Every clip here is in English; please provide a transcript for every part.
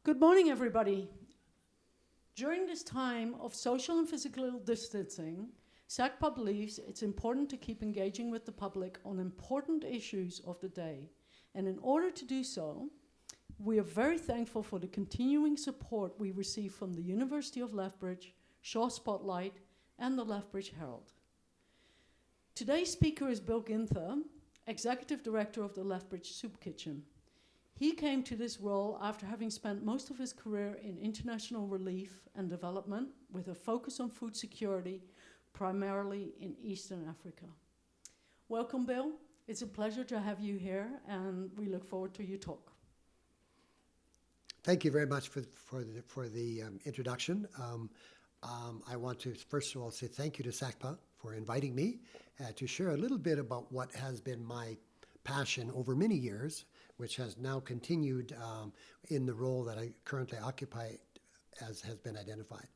Good morning, everybody. During this time of social and physical distancing, SACPA believes it's important to keep engaging with the public on important issues of the day. And in order to do so, we are very thankful for the continuing support we receive from the University of Lethbridge, Shaw Spotlight, and the Lethbridge Herald. Today's speaker is Bill Ginther, Executive Director of the Lethbridge Soup Kitchen. He came to this role after having spent most of his career in international relief and development with a focus on food security, primarily in Eastern Africa. Welcome, Bill. It's a pleasure to have you here, and we look forward to your talk. Thank you very much for the introduction. I want to first of all say thank you to SACPA for inviting me to share a little bit about what has been my passion over many years, which has now continued in the role that I currently occupy as has been identified.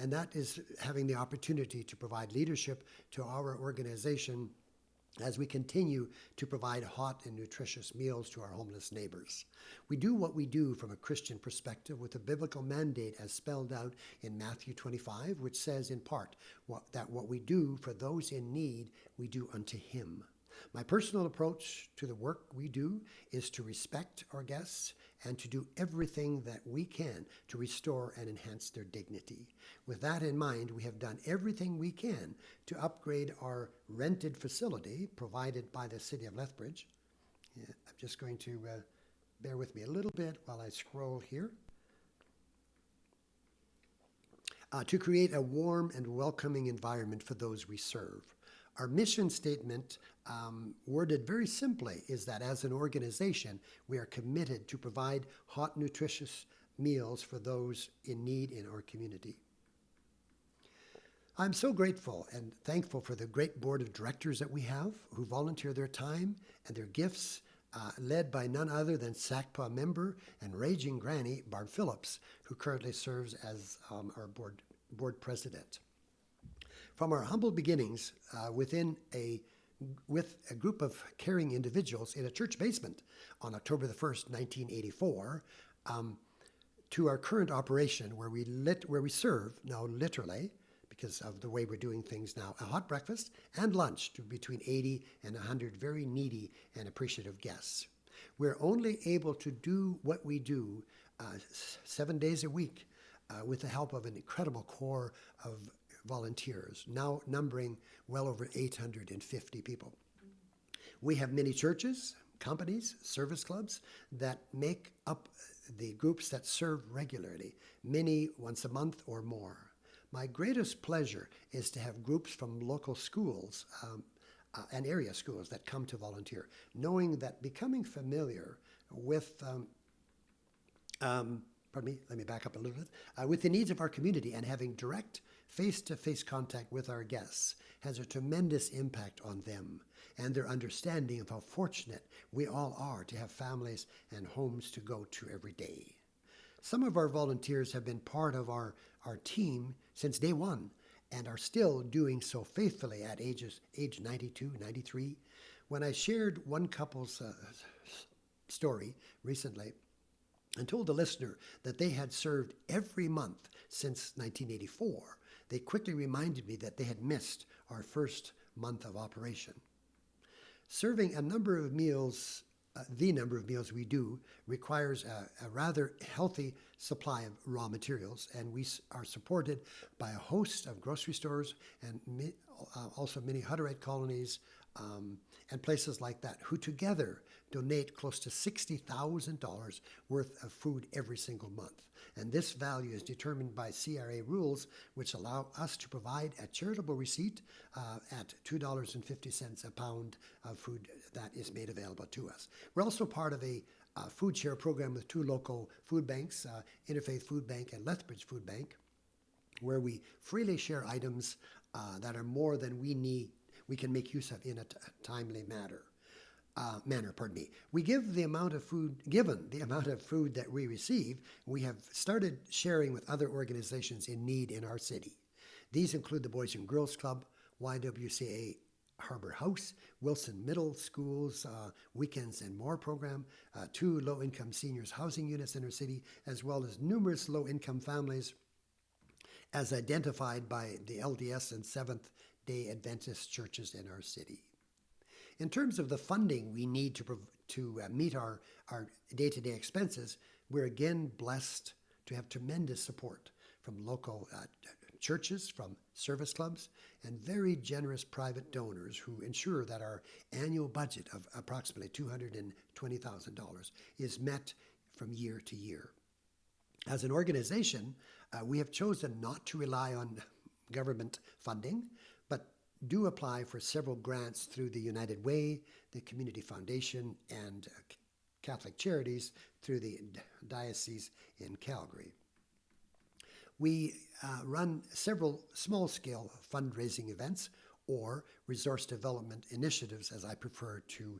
And that is having the opportunity to provide leadership to our organization as we continue to provide hot and nutritious meals to our homeless neighbors. We do what we do from a Christian perspective with a biblical mandate as spelled out in Matthew 25, which says in part that what we do for those in need, we do unto him. My personal approach to the work we do is to respect our guests and to do everything that we can to restore and enhance their dignity. With that in mind, we have done everything we can to upgrade our rented facility provided by the City of Lethbridge. I'm just going to bear with me a little bit while I scroll here. To create a warm and welcoming environment for those we serve. Our mission statement, worded very simply, is that as an organization, we are committed to provide hot, nutritious meals for those in need in our community. I'm so grateful and thankful for the great board of directors that we have who volunteer their time and their gifts, led by none other than SACPA member and raging granny, Barb Phillips, who currently serves as our board president. From our humble beginnings with a group of caring individuals in a church basement on October the 1st, 1984, to our current operation where we serve, now literally, because of the way we're doing things now, a hot breakfast and lunch to between 80 and 100 very needy and appreciative guests. We're only able to do what we do 7 days a week with the help of an incredible core of volunteers, now numbering well over 850 people. We have many churches, companies, service clubs that make up the groups that serve regularly, many once a month or more. My greatest pleasure is to have groups from local schools and area schools that come to volunteer, knowing that becoming familiar with let me back up a little bit, with the needs of our community and having direct face-to-face contact with our guests has a tremendous impact on them and their understanding of how fortunate we all are to have families and homes to go to every day. Some of our volunteers have been part of our team since day one and are still doing so faithfully at age 92, 93. When I shared one couple's story recently, and told the listener that they had served every month since 1984, they quickly reminded me that they had missed our first month of operation. Serving the number of meals we do requires a rather healthy supply of raw materials, and we are supported by a host of grocery stores and also many Hutterite colonies and places like that, who together donate close to $60,000 worth of food every single month. And this value is determined by CRA rules, which allow us to provide a charitable receipt at $2.50 a pound of food that is made available to us. We're also part of a food share program with two local food banks, Interfaith Food Bank and Lethbridge Food Bank, where we freely share items that are more than we can make use of in a timely manner. We give the amount of food, given the amount of food that we receive, we have started sharing with other organizations in need in our city. These include the Boys and Girls Club, YWCA Harbor House, Wilson Middle School's Weekends and More program, 2 low-income seniors housing units in our city, as well as numerous low-income families as identified by the LDS and Seventh-day Adventist churches in our city. In terms of the funding we need to meet our day-to-day expenses, we're again blessed to have tremendous support from local churches, from service clubs, and very generous private donors who ensure that our annual budget of approximately $220,000 is met from year to year. As an organization, we have chosen not to rely on government funding, but do apply for several grants through the United Way, the Community Foundation, and Catholic Charities through the Diocese in Calgary. We run several small-scale fundraising events or resource development initiatives, as I prefer to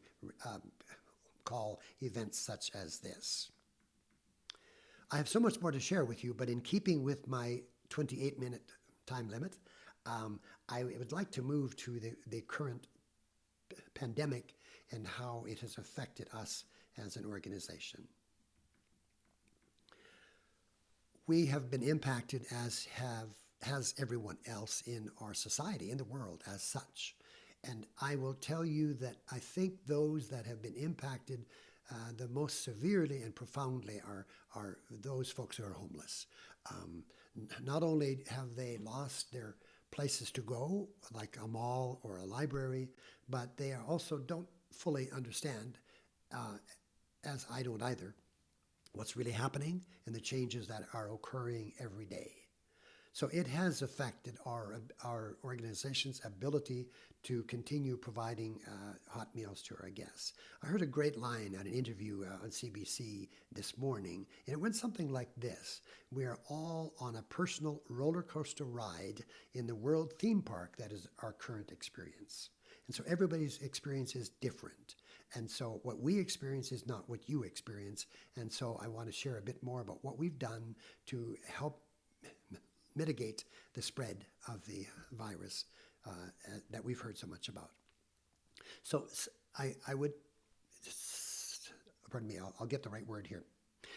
call events such as this. I have so much more to share with you, but in keeping with my 28-minute time limit, I would like to move to the current pandemic and how it has affected us as an organization. We have been impacted as has everyone else in our society, in the world as such. And I will tell you that I think those that have been impacted the most severely and profoundly are those folks who are homeless. Not only have they lost their places to go, like a mall or a library, but they also don't fully understand, as I don't either, what's really happening and the changes that are occurring every day. So it has affected our organization's ability to continue providing hot meals to our guests. I heard a great line at an interview on CBC this morning, and it went something like this: "We are all on a personal roller coaster ride in the world theme park that is our current experience." And so everybody's experience is different. And so what we experience is not what you experience. And so I want to share a bit more about what we've done to help mitigate the spread of the virus that we've heard so much about. So I would, pardon me, I'll get the right word here.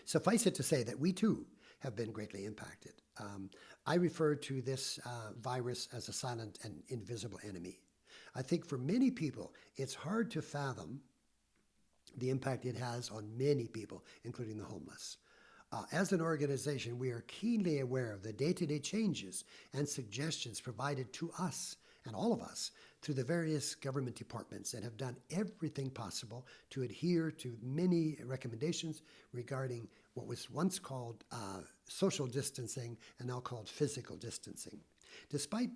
Suffice it to say that we too have been greatly impacted. I refer to this virus as a silent and invisible enemy. I think for many people, it's hard to fathom the impact it has on many people, including the homeless. As an organization, we are keenly aware of the day-to-day changes and suggestions provided to us and all of us through the various government departments and have done everything possible to adhere to many recommendations regarding what was once called social distancing and now called physical distancing. Despite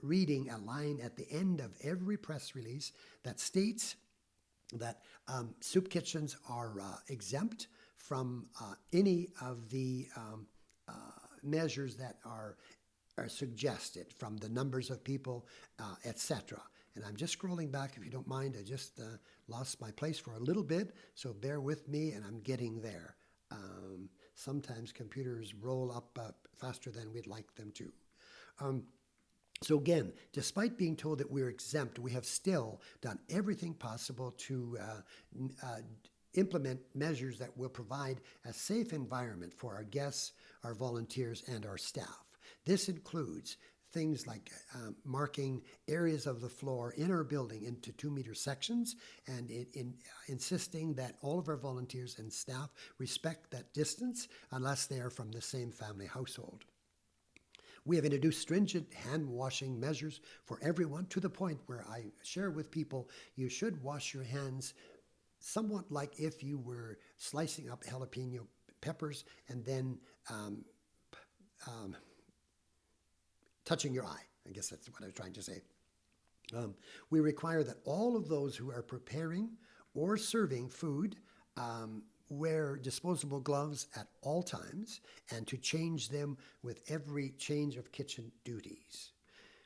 reading a line at the end of every press release that states that soup kitchens are exempt from any of the measures that are suggested, from the numbers of people, etc. And I'm just scrolling back, if you don't mind. I just lost my place for a little bit, so bear with me, and I'm getting there. Sometimes computers roll up faster than we'd like them to. So again, despite being told that we're exempt, we have still done everything possible to implement measures that will provide a safe environment for our guests, our volunteers, and our staff. This includes things like marking areas of the floor in our building into 2-meter sections and insisting that all of our volunteers and staff respect that distance unless they are from the same family household. We have introduced stringent hand-washing measures for everyone, to the point where I share with people you should wash your hands somewhat like if you were slicing up jalapeno peppers and then touching your eye. I guess that's what I was trying to say. We require that all of those who are preparing or serving food wear disposable gloves at all times and to change them with every change of kitchen duties.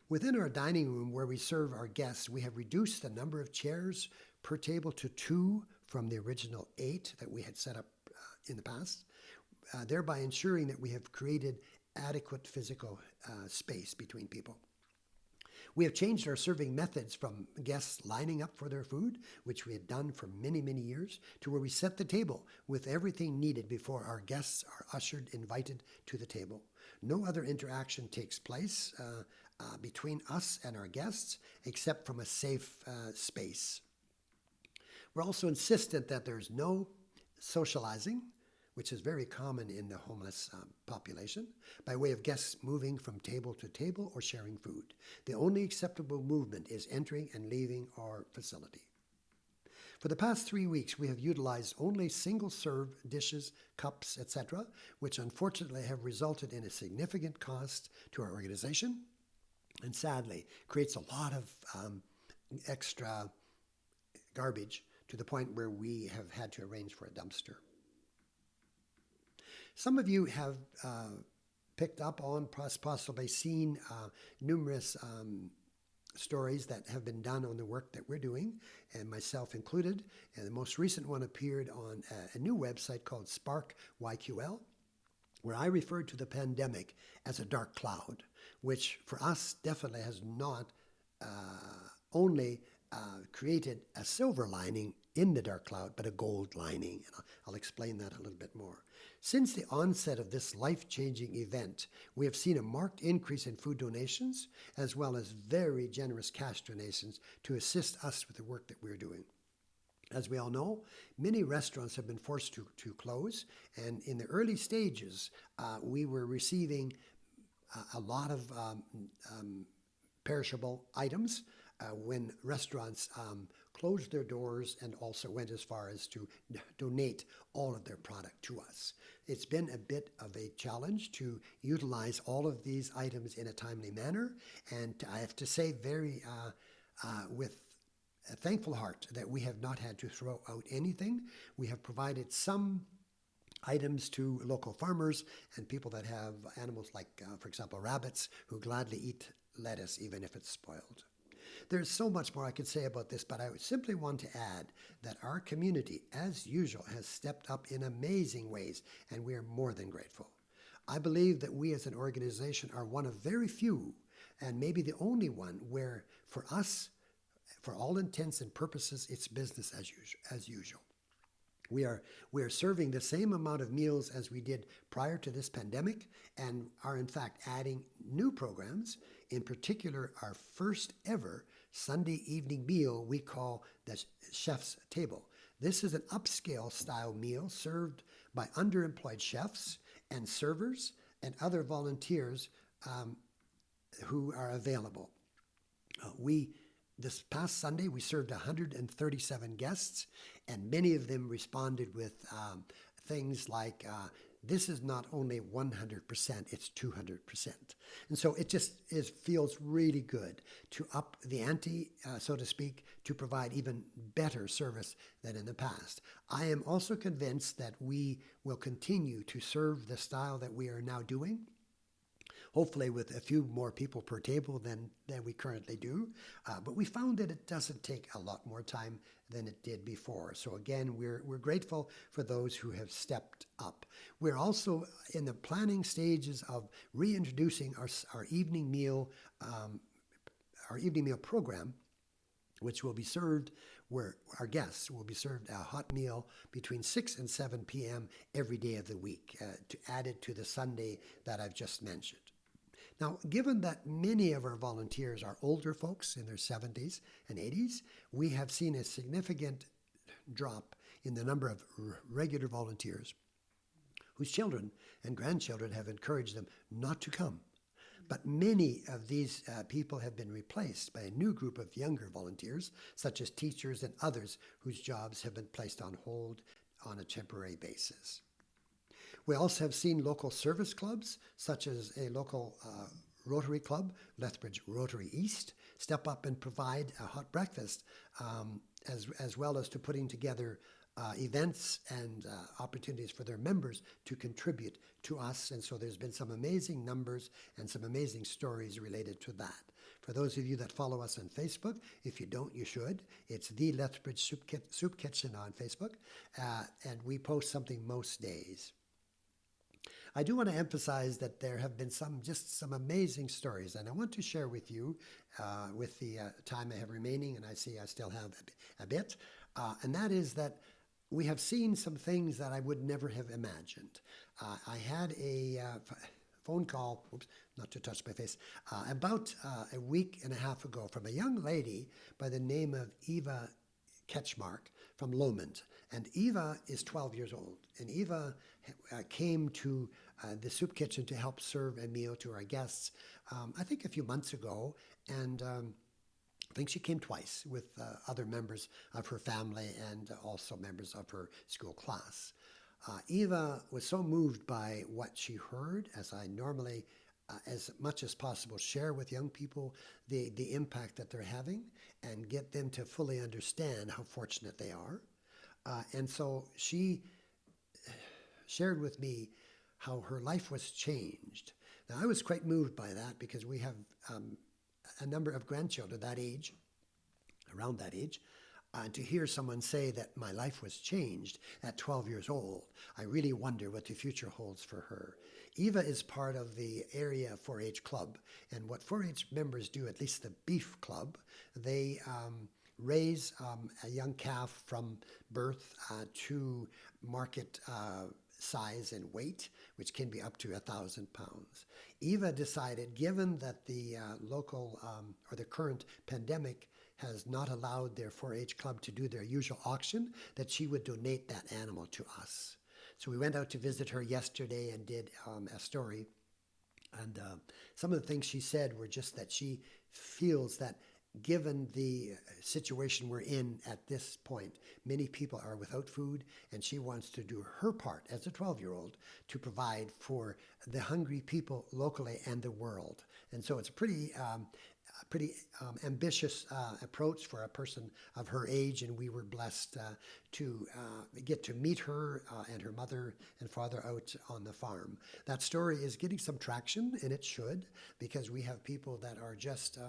Within our dining room where we serve our guests, we have reduced the number of chairs per table to 2 from the original 8 that we had set up in the past, thereby ensuring that we have created adequate physical space between people. We have changed our serving methods from guests lining up for their food, which we had done for many, many years, to where we set the table with everything needed before our guests are ushered, invited to the table. No other interaction takes place between us and our guests except from a safe space. We're also insistent that there's no socializing, which is very common in the homeless population, by way of guests moving from table to table or sharing food. The only acceptable movement is entering and leaving our facility. For the past 3 weeks, we have utilized only single-serve dishes, cups, etc., which unfortunately have resulted in a significant cost to our organization and sadly creates a lot of extra garbage to the point where we have had to arrange for a dumpster. Some of you have picked up on, possibly seen numerous stories that have been done on the work that we're doing, and myself included. And the most recent one appeared on a new website called Spark YQL, where I referred to the pandemic as a dark cloud, which for us definitely has not only created a silver lining in the dark cloud, but a gold lining. And I'll explain that a little bit more. Since the onset of this life-changing event, we have seen a marked increase in food donations, as well as very generous cash donations to assist us with the work that we're doing. As we all know, many restaurants have been forced to close, and in the early stages, we were receiving a lot of perishable items when restaurants closed their doors and also went as far as to donate all of their product to us. It's been a bit of a challenge to utilize all of these items in a timely manner, and I have to say with a thankful heart that we have not had to throw out anything. We have provided some items to local farmers and people that have animals like, for example, rabbits, who gladly eat lettuce even if it's spoiled. There's so much more I could say about this, but I would simply want to add that our community, as usual, has stepped up in amazing ways, and we are more than grateful. I believe that we as an organization are one of very few, and maybe the only one, where for us, for all intents and purposes, it's business as usual. We are serving the same amount of meals as we did prior to this pandemic, and are in fact adding new programs, in particular our first ever Sunday evening meal we call the Chef's Table. This is an upscale style meal served by underemployed chefs and servers and other volunteers who are available. This past Sunday, we served 137 guests, and many of them responded with things like, this is not only 100%, it's 200%. And so it just feels really good to up the ante, so to speak, to provide even better service than in the past. I am also convinced that we will continue to serve the style that we are now doing, hopefully with a few more people per table than we currently do. But we found that it doesn't take a lot more time than it did before. So again, we're grateful for those who have stepped up. We're also in the planning stages of reintroducing our evening meal program, which will be served where our guests will be served a hot meal between 6 and 7 p.m. every day of the week, to add it to the Sunday that I've just mentioned. Now, given that many of our volunteers are older folks in their 70s and 80s, we have seen a significant drop in the number of regular volunteers whose children and grandchildren have encouraged them not to come. But many of these people have been replaced by a new group of younger volunteers, such as teachers and others whose jobs have been placed on hold on a temporary basis. We also have seen local service clubs, such as a local Rotary Club, Lethbridge Rotary East, step up and provide a hot breakfast, as well as to putting together events and opportunities for their members to contribute to us. And so there's been some amazing numbers and some amazing stories related to that. For those of you that follow us on Facebook, if you don't, you should. It's the Lethbridge Soup Kitchen on Facebook, and we post something most days. I do want to emphasize that there have been some amazing stories, and I want to share with you with the time I have remaining, and I see I still have a bit, and that is that we have seen some things that I would never have imagined. I had a phone call, oops, not to touch my face, about a week and a half ago from a young lady by the name of Eva Ketchmark from Lomond. And Eva is 12 years old. And Eva came to the soup kitchen to help serve a meal to our guests, I think a few months ago. And I think she came twice with other members of her family and also members of her school class. Eva was so moved by what she heard, as I normally, as much as possible, share with young people the impact that they're having and get them to fully understand how fortunate they are. And so she shared with me how her life was changed. Now, I was quite moved by that because we have a number of grandchildren that age, around that age. To hear someone say that my life was changed at 12 years old, I really wonder what the future holds for her. Eva is part of the area 4-H club, and what 4-H members do, at least the beef club, they raise a young calf from birth to market size and weight, which can be up to 1,000 pounds. Eva decided, given that the local or the current pandemic has not allowed their 4-H club to do their usual auction, that she would donate that animal to us. So we went out to visit her yesterday and did a story. And some of the things she said were just that she feels that given the situation we're in at this point, many people are without food, and she wants to do her part as a 12-year-old to provide for the hungry people locally and the world. And so it's a pretty ambitious approach for a person of her age, and we were blessed to get to meet her and her mother and father out on the farm. That story is getting some traction, and it should, because we have people that are just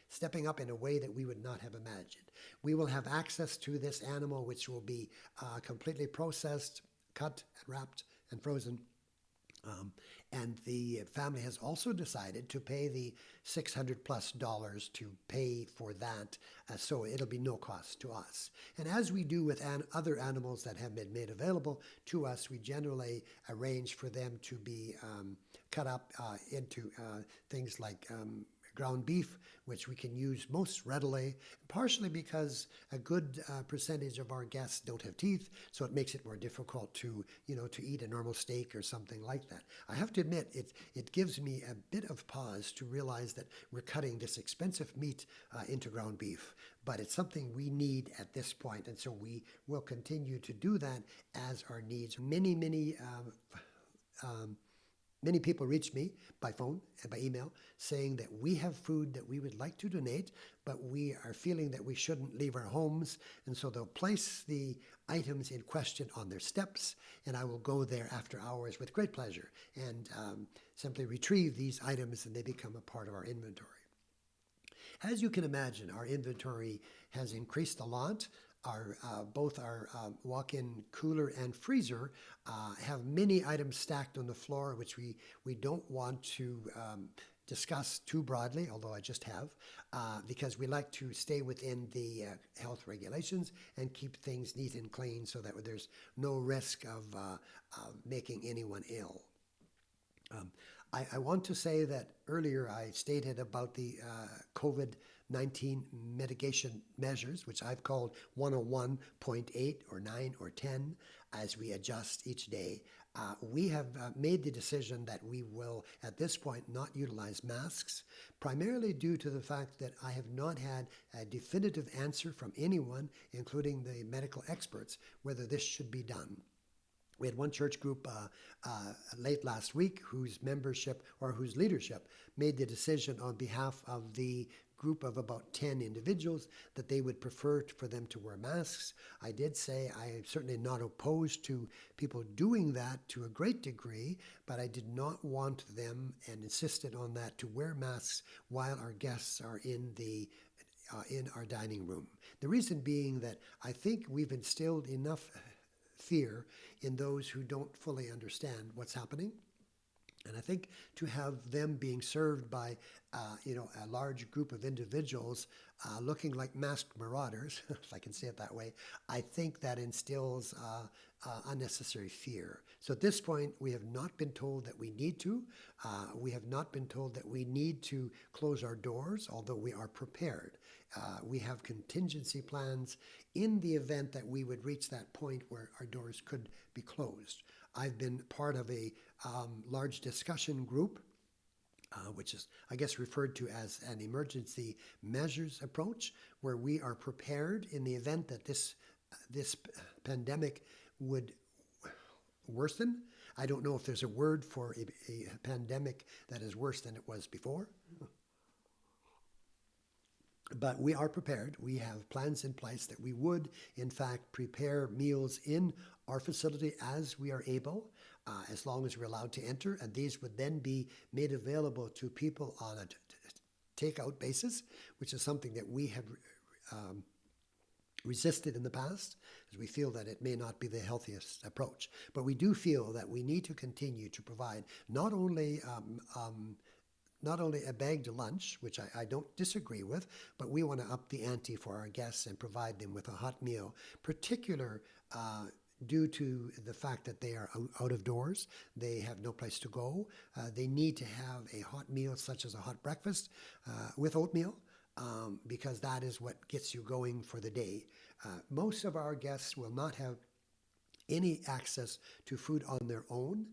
stepping up in a way that we would not have imagined. We will have access to this animal, which will be completely processed, cut, and wrapped, and frozen. And the family has also decided to pay the $600+ to pay for that, so it'll be no cost to us. And as we do with other animals that have been made available to us, we generally arrange for them to be cut up into things like ground beef, which we can use most readily, partially because a good percentage of our guests don't have teeth, so it makes it more difficult to eat a normal steak or something like that. I have to admit, it gives me a bit of pause to realize that we're cutting this expensive meat into ground beef, but it's something we need at this point, and so we will continue to do that as our needs. Many people reach me by phone and by email saying that we have food that we would like to donate, but we are feeling that we shouldn't leave our homes. And so they'll place the items in question on their steps, and I will go there after hours with great pleasure and simply retrieve these items, and they become a part of our inventory. As you can imagine, our inventory has increased a lot. Both our walk-in cooler and freezer have many items stacked on the floor, which we don't want to discuss too broadly, although I just have, because we like to stay within the health regulations and keep things neat and clean so that there's no risk of making anyone ill. I want to say that earlier I stated about the COVID-19 mitigation measures, which I've called 101.8 or 9 or 10, as we adjust each day. We have made the decision that we will, at this point, not utilize masks, primarily due to the fact that I have not had a definitive answer from anyone, including the medical experts, whether this should be done. We had one church group late last week whose membership or whose leadership made the decision on behalf of the group of about 10 individuals that they would prefer for them to wear masks. I did say I am certainly not opposed to people doing that to a great degree, but I did not want them, and insisted on that, to wear masks while our guests are in our dining room. The reason being that I think we've instilled enough fear in those who don't fully understand what's happening. And I think to have them being served by, a large group of individuals looking like masked marauders, if I can say it that way, I think that instills unnecessary fear. So at this point, we have not been told that we need to. We have not been told that we need to close our doors, although we are prepared. We have contingency plans in the event that we would reach that point where our doors could be closed. I've been part of a large discussion group, which is, I guess, referred to as an emergency measures approach, where we are prepared in the event that this pandemic would worsen. I don't know if there's a word for a pandemic that is worse than it was before. But we are prepared. We have plans in place that we would, in fact, prepare meals in our facility as we are able, as long as we're allowed to enter. And these would then be made available to people on a takeout basis, which is something that we have resisted in the past, as we feel that it may not be the healthiest approach. But we do feel that we need to continue to provide not only a bagged lunch, which I don't disagree with, but we want to up the ante for our guests and provide them with a hot meal, due to the fact that they are out of doors. They have no place to go. They need to have a hot meal, such as a hot breakfast with oatmeal, because that is what gets you going for the day. Most of our guests will not have any access to food on their own,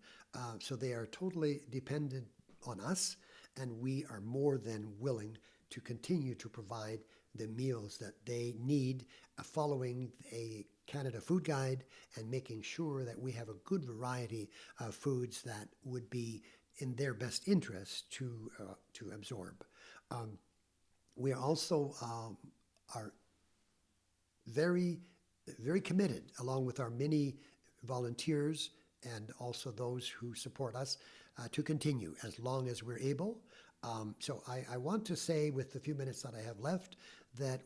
so they are totally dependent on us, and we are more than willing to continue to provide the meals that they need, following a Canada Food Guide and making sure that we have a good variety of foods that would be in their best interest to absorb. We also are very, very committed, along with our many volunteers and also those who support us, to continue as long as we're able. So I want to say, with the few minutes that I have left, that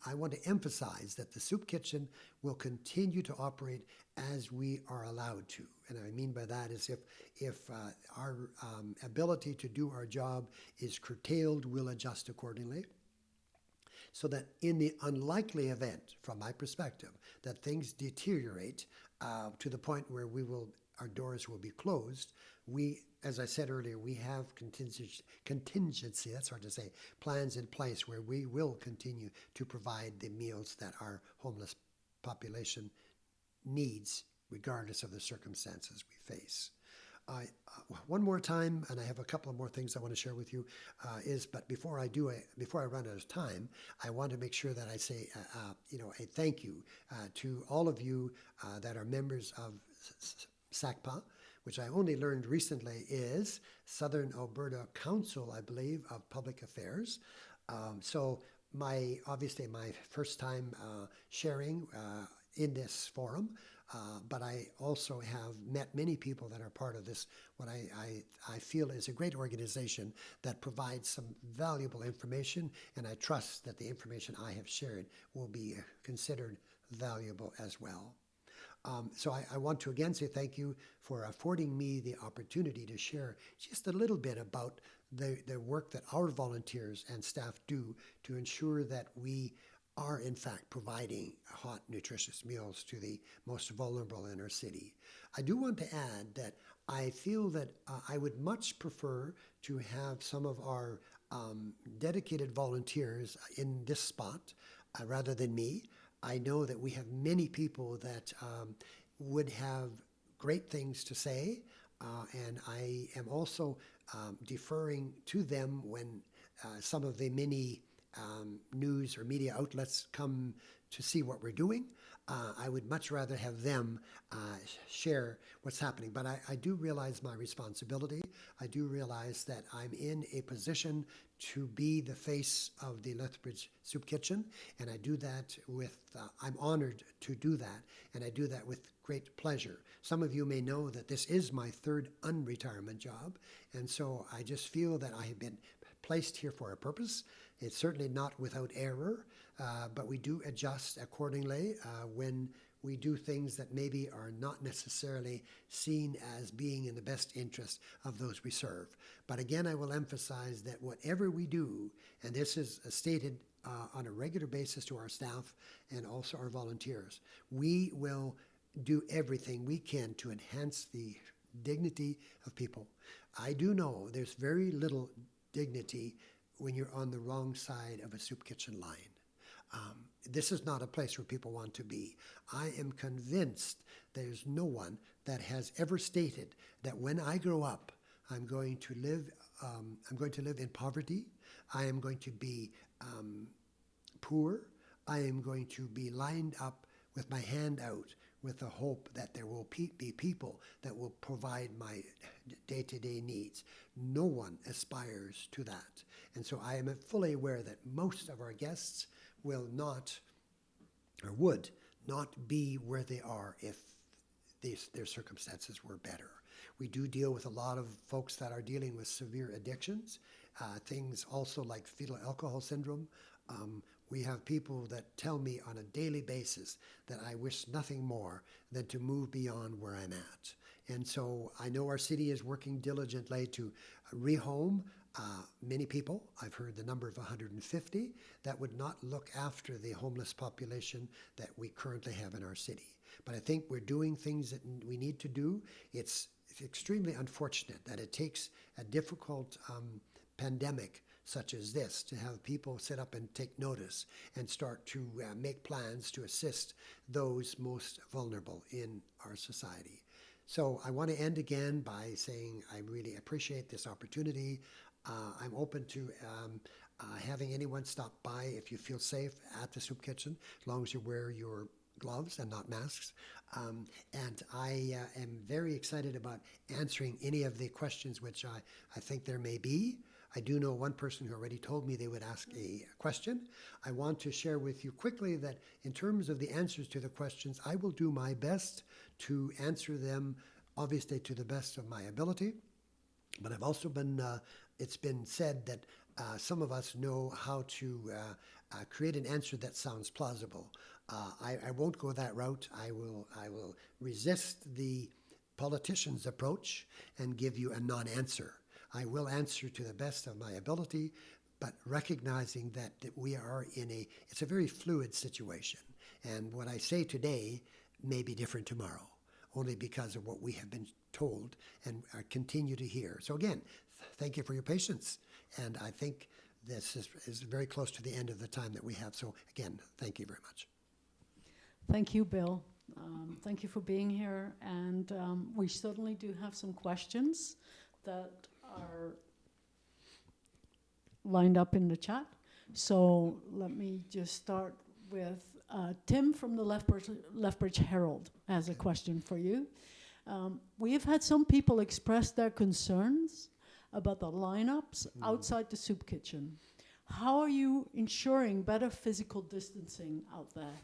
I want to emphasize that the Soup Kitchen will continue to operate as we are allowed to. And I mean by that is if our ability to do our job is curtailed, we'll adjust accordingly. So that in the unlikely event, from my perspective, that things deteriorate to the point where our doors will be closed, as I said earlier, we have contingency, that's hard to say, plans in place where we will continue to provide the meals that our homeless population needs, regardless of the circumstances we face. One more time, and I have a couple of more things I want to share with you, but before I run out of time, I want to make sure that I say, a thank you to all of you that are members of SACPA, which I only learned recently is Southern Alberta Council, I believe, of Public Affairs. So obviously my first time sharing in this forum, but I also have met many people that are part of this, what I feel is a great organization that provides some valuable information, and I trust that the information I have shared will be considered valuable as well. So I want to again say thank you for affording me the opportunity to share just a little bit about the work that our volunteers and staff do to ensure that we are in fact providing hot, nutritious meals to the most vulnerable in our city. I do want to add that I feel that I would much prefer to have some of our dedicated volunteers in this spot rather than me. I know that we have many people that would have great things to say, and I am also deferring to them when some of the many news or media outlets come to see what we're doing. I would much rather have them share what's happening. But I do realize my responsibility. I do realize that I'm in a position to be the face of the Lethbridge Soup Kitchen, and I do that I'm honored to do that, and I do that with great pleasure. Some of you may know that this is my third unretirement job, and so I just feel that I have been placed here for a purpose. It's certainly not without error, but we do adjust accordingly when we do things that maybe are not necessarily seen as being in the best interest of those we serve. But again, I will emphasize that whatever we do, and this is stated on a regular basis to our staff and also our volunteers, we will do everything we can to enhance the dignity of people. I do know there's very little dignity when you're on the wrong side of a soup kitchen line. This is not a place where people want to be. I am convinced there's no one that has ever stated that when I grow up, I'm going to live in poverty. I am going to be poor. I am going to be lined up with my hand out with the hope that there will be people that will provide my day-to-day needs. No one aspires to that. And so I am fully aware that most of our guests will not, or would not be where they are if their circumstances were better. We do deal with a lot of folks that are dealing with severe addictions, things also like fetal alcohol syndrome. We have people that tell me on a daily basis that I wish nothing more than to move beyond where I'm at. And so I know our city is working diligently to rehome many people. I've heard the number of 150 that would not look after the homeless population that we currently have in our city. But I think we're doing things that we need to do. It's extremely unfortunate that it takes a difficult pandemic such as this to have people sit up and take notice and start to make plans to assist those most vulnerable in our society. So I want to end again by saying I really appreciate this opportunity. I'm open to having anyone stop by if you feel safe at the soup kitchen, as long as you wear your gloves and not masks. And I am very excited about answering any of the questions which I think there may be. I do know one person who already told me they would ask a question. I want to share with you quickly that in terms of the answers to the questions, I will do my best to answer them, obviously to the best of my ability. But I've also been, it's been said that some of us know how to create an answer that sounds plausible. I won't go that route. I will resist the politician's approach and give you a non-answer. I will answer to the best of my ability, but recognizing that we are it's a very fluid situation. And what I say today may be different tomorrow, only because of what we have been told and continue to hear. So again, thank you for your patience. And I think this is very close to the end of the time that we have. So again, thank you very much. Thank you, Bill. Thank you for being here. And we certainly do have some questions that are lined up in the chat. So let me just start with Tim from the Lethbridge Herald has a question for you. We have had some people express their concerns about the lineups outside the soup kitchen. How are you ensuring better physical distancing out there?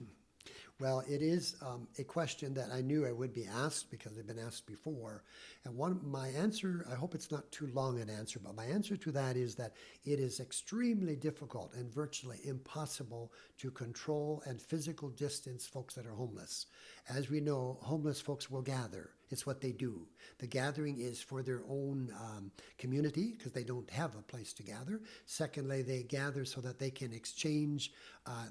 Well, it is a question that I knew I would be asked because they've been asked before. And my answer, I hope it's not too long an answer, but my answer to that is that it is extremely difficult and virtually impossible to control and physical distance folks that are homeless. As we know, homeless folks will gather. It's what they do. The gathering is for their own community because they don't have a place to gather. Secondly, they gather so that they can exchange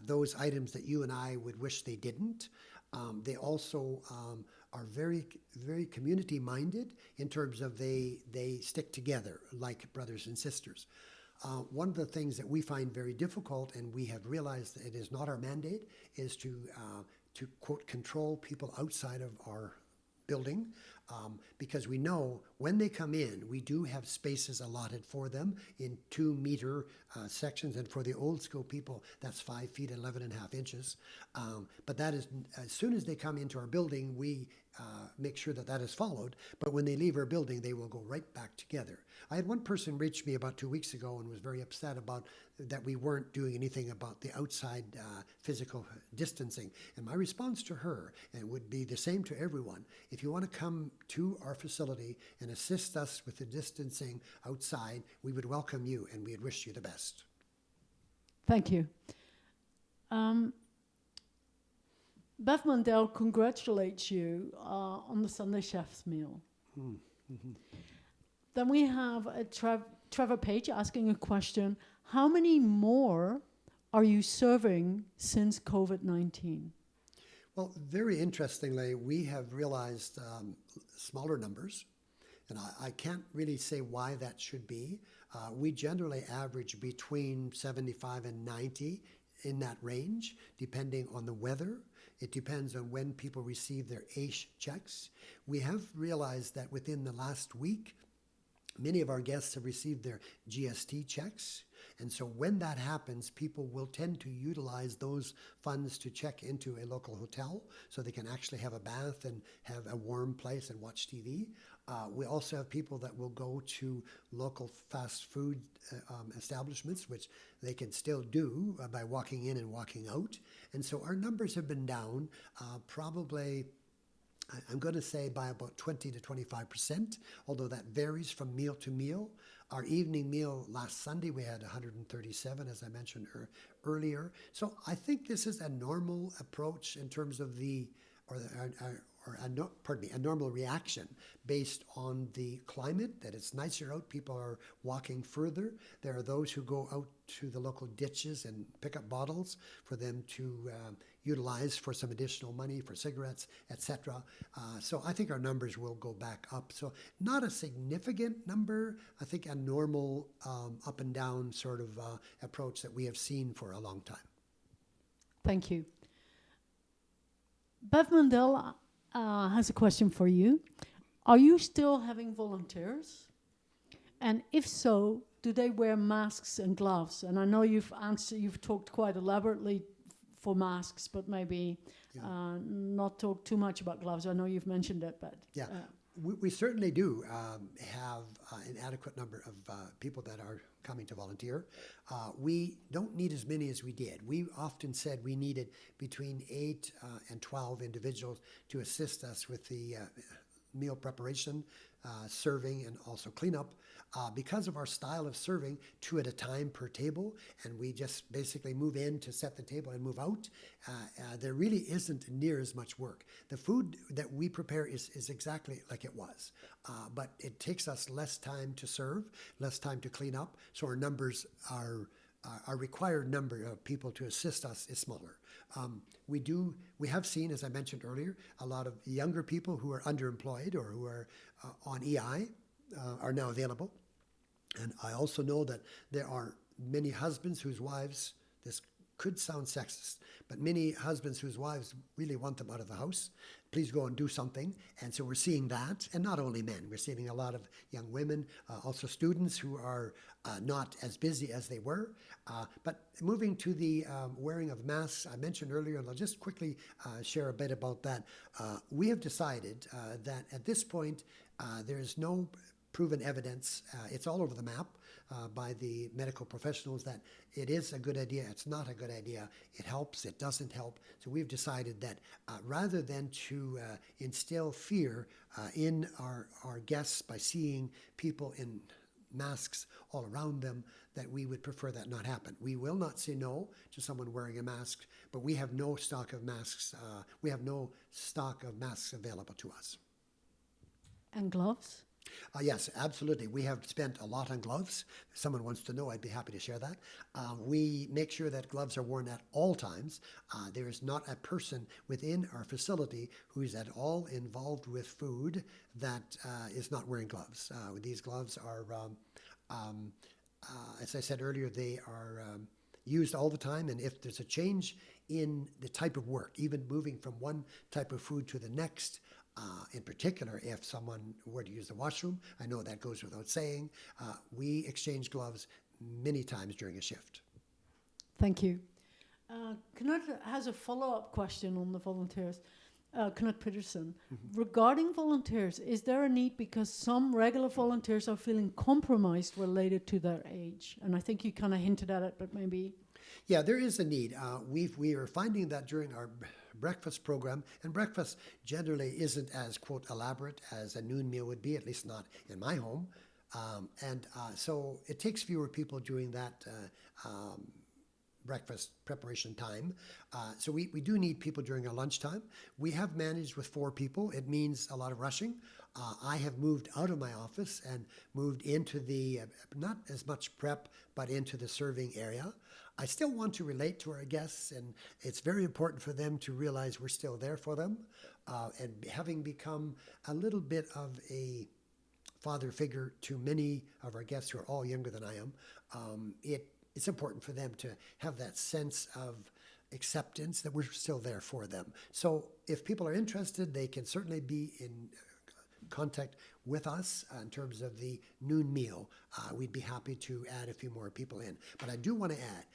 those items that you and I would wish they didn't. They also are very, very community-minded in terms of they stick together like brothers and sisters. One of the things that we find very difficult, and we have realized that it is not our mandate, is to quote, control people outside of our building, because we know when they come in, we do have spaces allotted for them in 2-meter sections, and for the old school people, that's 5 feet, 11 and a half inches. But that is, as soon as they come into our building, we make sure that is followed. But when they leave our building, they will go right back together. I had one person reach me about 2 weeks ago and was very upset about that we weren't doing anything about the outside physical distancing. And my response to her, and it would be the same to everyone, if you want to come to our facility and assist us with the distancing outside, we would welcome you and we would wish you the best. Thank you. Bev Mandel congratulates you on the Sunday Chef's meal. Then we have Trevor Page asking a question. How many more are you serving since COVID-19? Well, very interestingly, we have realized smaller numbers, and I can't really say why that should be. We generally average between 75 and 90 in that range, depending on the weather. It depends on when people receive their AISH checks. We have realized that within the last week, many of our guests have received their GST checks. And so when that happens, people will tend to utilize those funds to check into a local hotel so they can actually have a bath and have a warm place and watch TV. We also have people that will go to local fast food establishments, which they can still do by walking in and walking out. And so our numbers have been down probably, I'm going to say, by about 20 to 25%, although that varies from meal to meal. Our evening meal last Sunday, we had 137, as I mentioned earlier. So I think this is a normal approach in terms of a normal reaction based on the climate, that it's nicer out, people are walking further. There are those who go out to the local ditches and pick up bottles for them to utilize for some additional money for cigarettes, etc. So I think our numbers will go back up. So not a significant number, I think a normal up and down sort of approach that we have seen for a long time. Thank you. Bev Mandel has a question for you. Are you still having volunteers? And if so, do they wear masks and gloves? And I know you've talked quite elaborately for masks, but maybe not talk too much about gloves. I know you've mentioned it, but... Yeah, we certainly do have an adequate number of people that are coming to volunteer. We don't need as many as we did. We often said we needed between 8 and 12 individuals to assist us with the meal preparation, serving, and also cleanup. Because of our style of serving 2 at a time per table, and we just basically move in to set the table and move out, there really isn't near as much work. The food that we prepare is exactly like it was, but it takes us less time to serve, less time to clean up, so our numbers are our required number of people to assist us is smaller. We have seen, as I mentioned earlier, a lot of younger people who are underemployed or who are on EI are now available. And I also know that there are many husbands whose wives, this could sound sexist, but many husbands whose wives really want them out of the house. Please go and do something. And so we're seeing that. And not only men, we're seeing a lot of young women, also students who are not as busy as they were. But moving to the wearing of masks, I mentioned earlier, and I'll just quickly share a bit about that. We have decided that at this point, there is no proven evidence, it's all over the map by the medical professionals, that it is a good idea, it's not a good idea, it helps, it doesn't help. So we've decided that rather than to instill fear in our guests by seeing people in masks all around them, that we would prefer that not happen. We will not say no to someone wearing a mask, but we have no stock of masks. We have no stock of masks available to us. And gloves? Yes, absolutely. We have spent a lot on gloves. If someone wants to know, I'd be happy to share that. We make sure that gloves are worn at all times. There is not a person within our facility who is at all involved with food that is not wearing gloves. These gloves are, as I said earlier, they are used all the time. And if there's a change in the type of work, even moving from one type of food to the next, in particular, if someone were to use the washroom, I know that goes without saying, we exchange gloves many times during a shift. Thank you. Knut has a follow-up question on the volunteers. Knut Peterson. Mm-hmm. Regarding volunteers, is there a need because some regular volunteers are feeling compromised related to their age? And I think you kind of hinted at it, but maybe... Yeah, there is a need. We are finding that during our breakfast program, and breakfast generally isn't as, quote, elaborate as a noon meal would be, at least not in my home. So it takes fewer people during that breakfast preparation time. So we do need people during our lunchtime. We have managed with 4 people. It means a lot of rushing. I have moved out of my office and moved into the, not as much prep, but into the serving area. I still want to relate to our guests, and it's very important for them to realize we're still there for them. And having become a little bit of a father figure to many of our guests who are all younger than I am, it's important for them to have that sense of acceptance that we're still there for them. So if people are interested, they can certainly be in contact with us in terms of the noon meal. We'd be happy to add a few more people in. But I do want to add,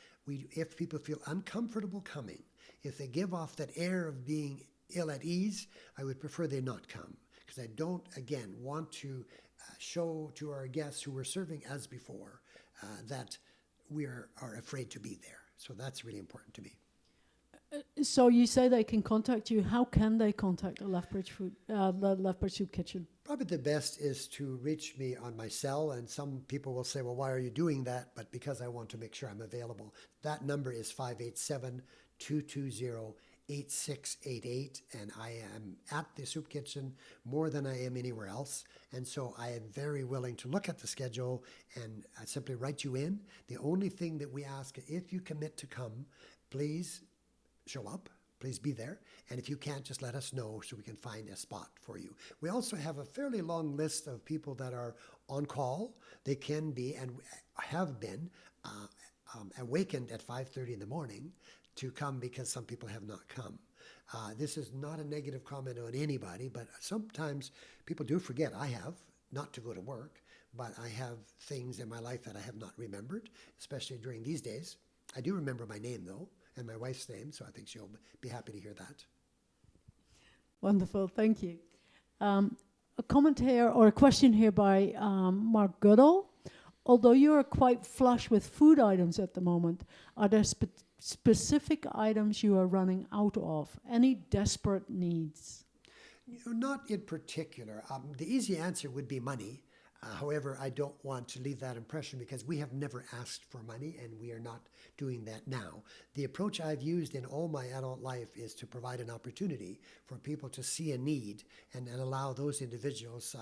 if people feel uncomfortable coming, if they give off that air of being ill at ease, I would prefer they not come, because I don't, again, want to show to our guests who we're serving as before that we are afraid to be there. So that's really important to me. So you say they can contact you. How can they contact the Lethbridge Soup Kitchen? Probably the best is to reach me on my cell, and some people will say, well, why are you doing that? But because I want to make sure I'm available. That number is 587-220-8688, and I am at the soup kitchen more than I am anywhere else. And so I am very willing to look at the schedule and simply write you in. The only thing that we ask, if you commit to come, please show up, please be there. And if you can't, just let us know so we can find a spot for you. We also have a fairly long list of people that are on call. They can be and have been awakened at 5:30 in the morning to come, because some people have not come. This is not a negative comment on anybody, but sometimes people do forget. I have, not to go to work, but I have things in my life that I have not remembered, especially during these days. I do remember my name, though, and my wife's name, so I think she'll be happy to hear that. Wonderful, thank you. A comment here, or a question here by Mark Goodall. Although you are quite flush with food items at the moment, are there specific items you are running out of? Any desperate needs? Not in particular. The easy answer would be money. However, I don't want to leave that impression, because we have never asked for money, and we are not doing that now. The approach I've used in all my adult life is to provide an opportunity for people to see a need and allow those individuals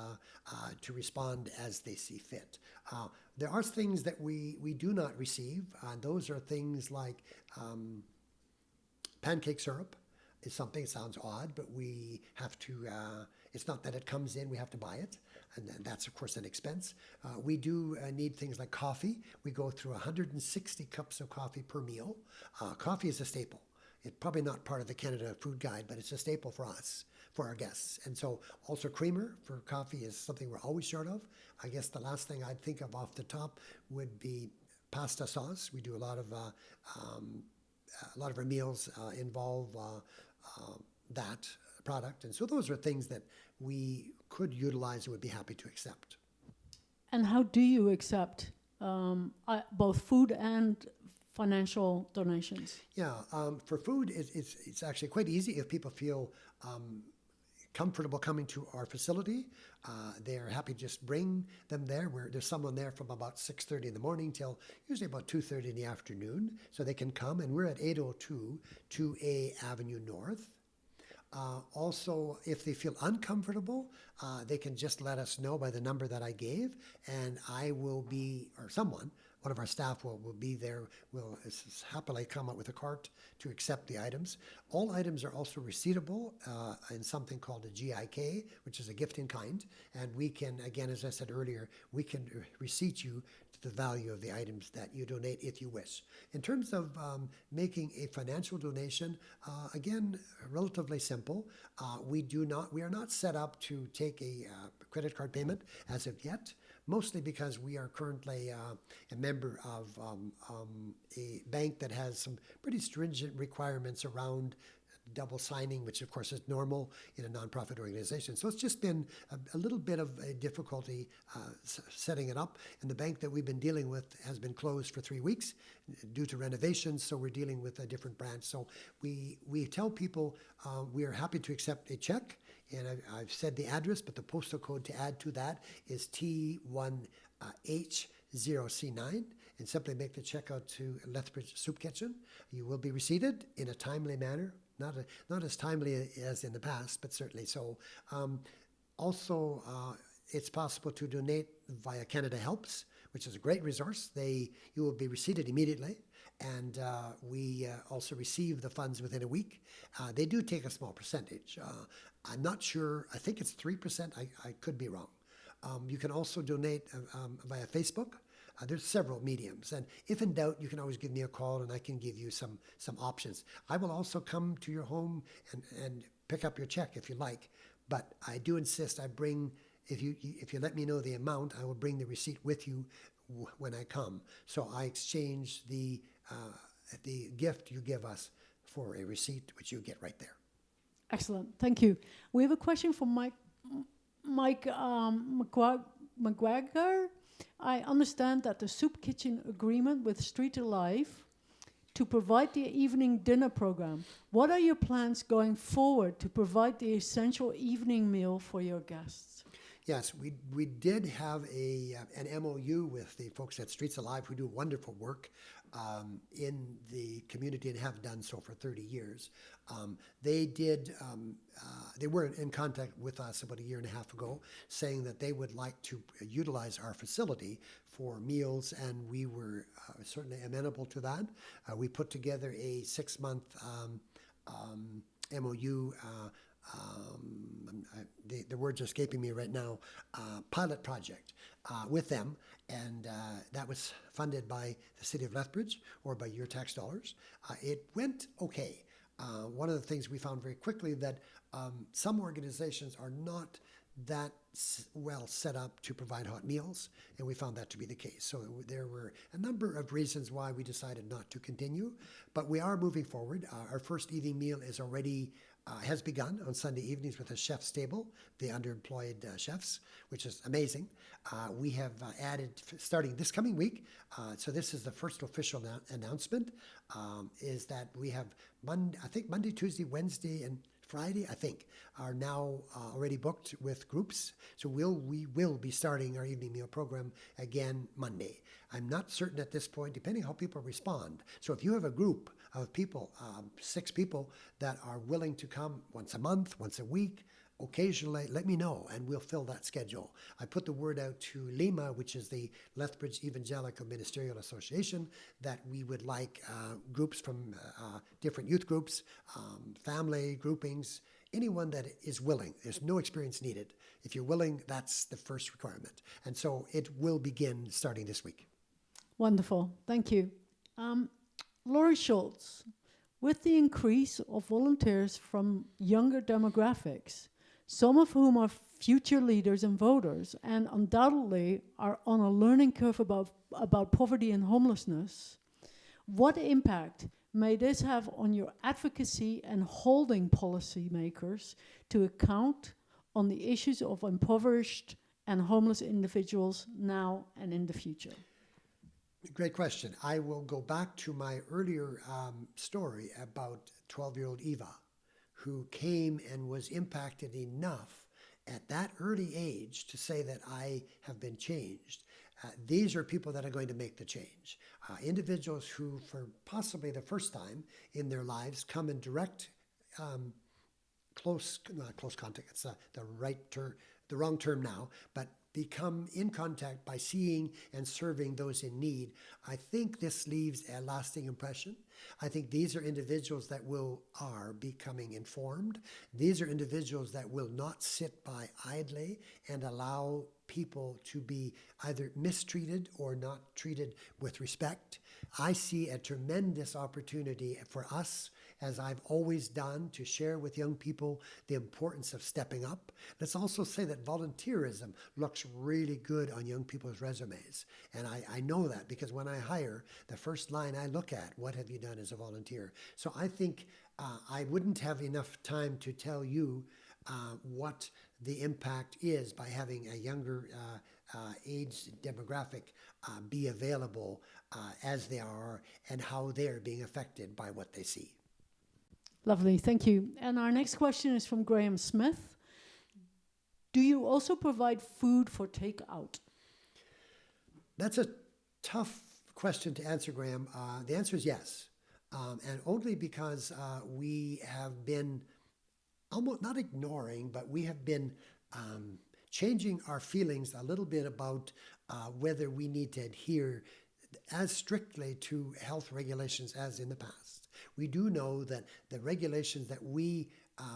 to respond as they see fit. There are things that we do not receive. Those are things like pancake syrup. Is something, it sounds odd, but we have to, it's not that it comes in, we have to buy it. And that's, of course, an expense. We do need things like coffee. We go through 160 cups of coffee per meal. Coffee is a staple. It's probably not part of the Canada Food Guide, but it's a staple for us, for our guests. And so also creamer for coffee is something we're always short of. I guess the last thing I'd think of off the top would be pasta sauce. We do a lot of our meals involve that product. And so those are things that we could utilize and would be happy to accept. And how do you accept both food and financial donations? Yeah, for food, it's actually quite easy if people feel comfortable coming to our facility. They're happy to just bring them there. There's someone there from about 6:30 in the morning till usually about 2:30 in the afternoon, so they can come. And we're at 802 2A Avenue North. Also, if they feel uncomfortable, they can just let us know by the number that I gave, and I will be, or someone, one of our staff will be there, will happily come up with a cart to accept the items. All items are also receivable in something called a GIK, which is a gift in kind, and we can, again, as I said earlier, we can receipt you to the value of the items that you donate if you wish. In terms of making a financial donation, again, relatively simple. We are not set up to take a credit card payment as of yet, mostly because we are currently a member of a bank that has some pretty stringent requirements around double signing, which of course is normal in a nonprofit organization. So it's just been a little bit of a difficulty setting it up. And the bank that we've been dealing with has been closed for 3 weeks due to renovations. So we're dealing with a different branch. So we tell people we are happy to accept a check. And I've said the address, but the postal code to add to that is T1H0C9. and simply make the check out to Lethbridge Soup Kitchen. You will be receipted in a timely manner, not as timely as in the past, but certainly so. Also, it's possible to donate via Canada Helps, which is a great resource. You will be receipted immediately, and we also receive the funds within a week. They do take a small percentage. I'm not sure. I think it's 3%. I could be wrong. You can also donate via Facebook. There's several mediums, and if in doubt, you can always give me a call, and I can give you some options. I will also come to your home and pick up your check if you like, but I do insist I bring. If you let me know the amount, I will bring the receipt with you when I come. So I exchange the gift you give us for a receipt, which you get right there. Excellent, thank you. We have a question from Mike McGuagar. I understand that the Soup Kitchen agreement with Street Alive to provide the evening dinner program. What are your plans going forward to provide the essential evening meal for your guests? Yes, we did have an MOU with the folks at Streets Alive who do wonderful work in the community and have done so for 30 years. They were in contact with us about a year and a half ago, saying that they would like to utilize our facility for meals, and we were certainly amenable to that. We put together a 6-month MOU. The word's escaping me right now, pilot project with them, and that was funded by the City of Lethbridge or by your tax dollars. It went okay. One of the things we found very quickly that some organizations are not that well set up to provide hot meals, and we found that to be the case. So there were a number of reasons why we decided not to continue, but we are moving forward. Our first evening meal is already has begun on Sunday evenings with a chef's table, the underemployed chefs, which is amazing. We have added, starting this coming week, so this is the first official announcement, is that we have Monday, Tuesday, Wednesday, and Friday, I think, are now already booked with groups. So we will be starting our evening meal program again Monday. I'm not certain at this point, depending how people respond. So if you have a group of people, 6 people that are willing to come once a month, once a week, occasionally, let me know, and we'll fill that schedule. I put the word out to LEMA, which is the Lethbridge Evangelical Ministerial Association, that we would like groups from different youth groups, family groupings, anyone that is willing. There's no experience needed. If you're willing, that's the first requirement. And so it will begin starting this week. Wonderful, thank you. Laurie Schultz, with the increase of volunteers from younger demographics, some of whom are future leaders and voters, and undoubtedly are on a learning curve about poverty and homelessness, what impact may this have on your advocacy and holding policymakers to account on the issues of impoverished and homeless individuals now and in the future? Great question. I will go back to my earlier story about 12-year-old Eva, who came and was impacted enough at that early age to say that I have been changed. These are people that are going to make the change. Individuals who, for possibly the first time in their lives, come in direct, close contact. It's the wrong term now, but become in contact by seeing and serving those in need. I think this leaves a lasting impression. I think these are individuals that are becoming informed. These are individuals that will not sit by idly and allow people to be either mistreated or not treated with respect. I see a tremendous opportunity for us, as I've always done, to share with young people the importance of stepping up. Let's also say that volunteerism looks really good on young people's resumes. And I know that because when I hire, the first line I look at, what have you done as a volunteer? So I think I wouldn't have enough time to tell you what the impact is by having a younger age demographic be available as they are, and how they're being affected by what they see. Lovely, thank you. And our next question is from Graham Smith. Do you also provide food for takeout? That's a tough question to answer, Graham, the answer is yes. And only because we have been almost not ignoring, but we have been changing our feelings a little bit about whether we need to adhere as strictly to health regulations as in the past. We do know that the regulations that we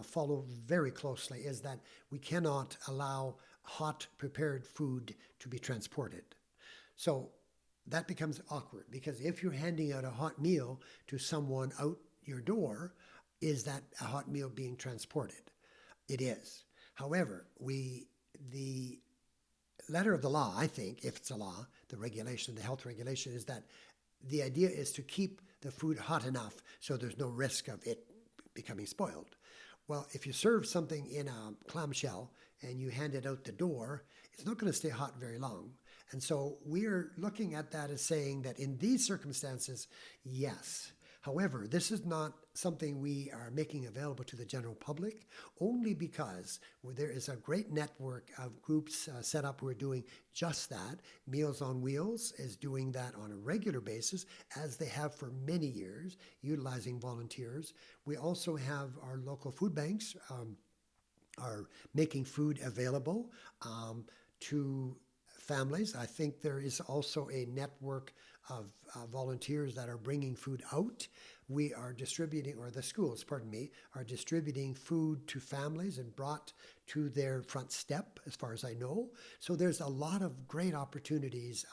follow very closely is that we cannot allow hot prepared food to be transported. So that becomes awkward, because if you're handing out a hot meal to someone out your door, is that a hot meal being transported? It is. However, the letter of the law, I think, if it's a law, the regulation, the health regulation, is that the idea is to keep the food hot enough so there's no risk of it becoming spoiled. Well, if you serve something in a clamshell and you hand it out the door, it's not going to stay hot very long. And so we're looking at that as saying that in these circumstances, yes. However, this is not something we are making available to the general public, only because there is a great network of groups set up who are doing just that. Meals on Wheels is doing that on a regular basis, as they have for many years, utilizing volunteers. We also have our local food banks are making food available to families. I think there is also a network of volunteers that are bringing food out. We are distributing, or the schools, pardon me, are distributing food to families and brought to their front step, as far as I know. So there's a lot of great opportunities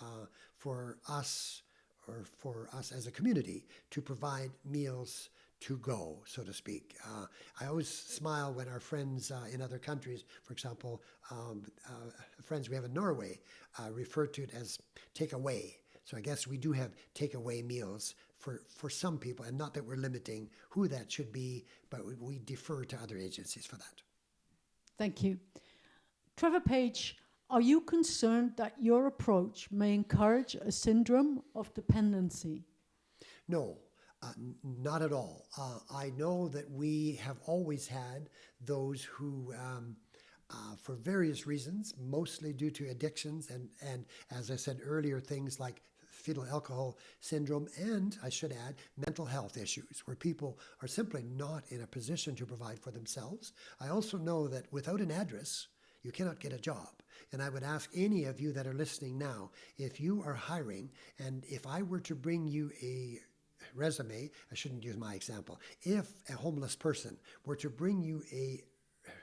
for us, or for us as a community, to provide meals to go, so to speak. I always smile when our friends in other countries, for example, friends we have in Norway, refer to it as takeaway. So I guess we do have takeaway meals for some people, and not that we're limiting who that should be, but we defer to other agencies for that. Thank you. Trevor Page, are you concerned that your approach may encourage a syndrome of dependency? No. Not at all. I know that we have always had those who, for various reasons, mostly due to addictions and as I said earlier, things like fetal alcohol syndrome, and I should add, mental health issues, where people are simply not in a position to provide for themselves. I also know that without an address, you cannot get a job. And I would ask any of you that are listening now, if you are hiring, and if I were to bring you a resume, I shouldn't use my example. If a homeless person were to bring you a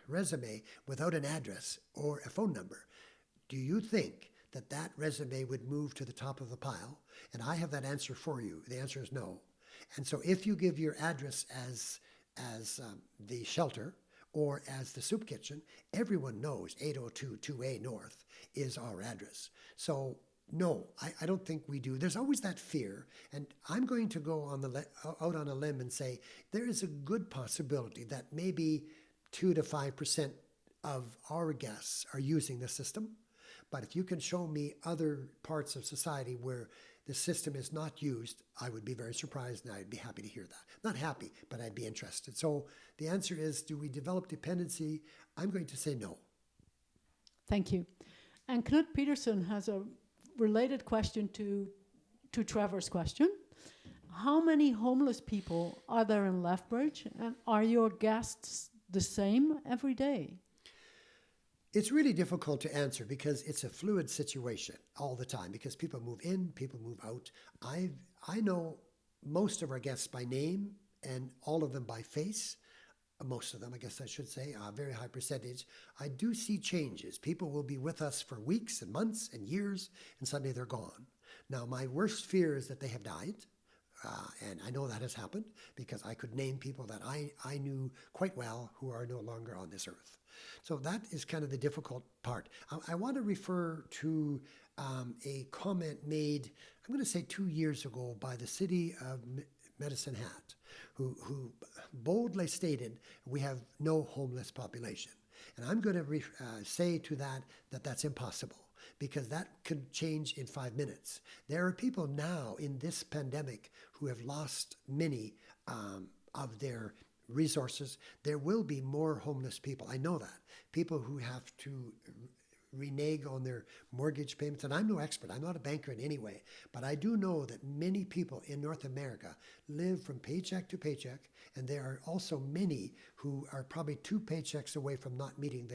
resume without an address or a phone number, do you think that that resume would move to the top of the pile? And I have that answer for you. The answer is no. And so if you give your address as the shelter or as the soup kitchen, everyone knows 802 2A North is our address. So no, I don't think we do. There's always that fear, and I'm going to go out on a limb and say there is a good possibility that maybe 2 to 5% of our guests are using the system. But if you can show me other parts of society where the system is not used, I would be very surprised, and I'd be happy to hear that. Not happy, but I'd be interested. So the answer is, do we develop dependency? I'm going to say no. Thank you. And Knut Peterson has a related question to Trevor's question. How many homeless people are there in Lethbridge, and are your guests the same every day? It's really difficult to answer because it's a fluid situation all the time, because people move in, people move out. I know most of our guests by name and all of them by face. Most of them, I guess I should say, a very high percentage. I do see changes. People will be with us for weeks and months and years, and suddenly they're gone. Now, my worst fear is that they have died, and I know that has happened because I could name people that I knew quite well who are no longer on this earth. So that is kind of the difficult part. I want to refer to a comment made, I'm going to say 2 years ago, by the city of Medicine Hat, who boldly stated, we have no homeless population. And I'm going to say to that that's impossible, because that could change in 5 minutes. There are people now in this pandemic who have lost many of their resources. There will be more homeless people. I know that. People who have to renege on their mortgage payments. And I'm no expert. I'm not a banker in any way. But I do know that many people in North America live from paycheck to paycheck. And there are also many who are probably 2 paychecks away from not meeting